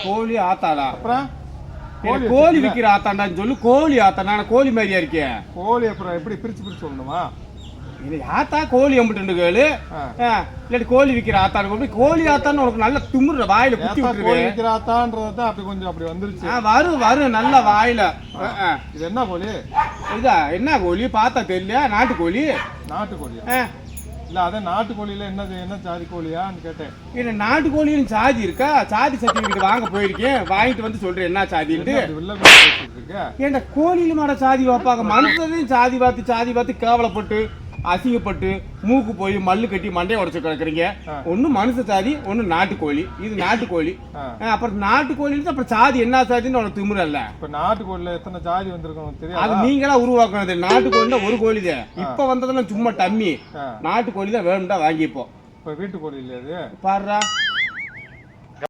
கோழி ஆத்தாடா. அப்புறம் கோழி விக்கிற ஆத்தாண்டான்னு சொல்லு. கோழி ஆத்தாண்டா, நான் கோழி மாதிரியா இருக்கேன். கோழி அப்புறம் எப்படி பிரிச்சு சொல்லணுமா? இது ஆத்தா கோழி எம்பிட்டு கேளு. இல்லாட்டி கோழி விக்கிற ஆத்தான்னு கோழி ஆத்தான்னு உனக்கு நல்ல திமுற வாயில குத்தி விட்டுருவேன். விக்கிற ஆத்தான்றதான் அப்படி கொஞ்சம் அப்படி வந்துருச்சு. வரும் நல்ல வாயில. இது என்ன கோழி? இதா என்ன கோழி பார்த்தா தெரியல? நாட்டுக்கோழி. நாட்டுக்கோழியா? இல்ல அதான் நாட்டுக்கோழியில என்ன சாதி கோழியான்னு கேட்டேன். இல்ல நாட்டுக்கோழியும் சாதி இருக்கா? சாதி சர்டிபிகேட் வாங்க போயிருக்கேன், வாங்கிட்டு வந்து சொல்றேன் என்ன சாதின்ட்டு. ஏன்டா கோழியில மாட சாதி வைப்பாங்க? மனுஷனையும் சாதி பார்த்து கேவலப்பட்டு அசிங்கப்பட்டு மூக்கு போய் மல்லு கட்டி மண்டையை உடச்சு கிடக்குறீங்க. ஒண்ணு மனுஷ சாதி, ஒண்ணு நாட்டுக்கோழி. இது நாட்டுக்கோழி. அப்புறம் நாட்டுக்கோழி அப்புறம் சாதி என்ன சாதின்னு உனக்கு திமுறல்ல. இப்ப நாட்டுக்கோழில எத்தனை ஜாதி வந்திருக்கணும் தெரியாது. அது நீங்களா உருவாக்குனது. நாட்டுக்கோழில ஒரு கோழி தான். இப்ப வந்ததெல்லாம் சும்மா டம்மி. நாட்டுக்கோழி தான் வேணும்டா வாங்கிப்போம். இப்ப வீட்டுக்கோழி இல்லையா? பாருடா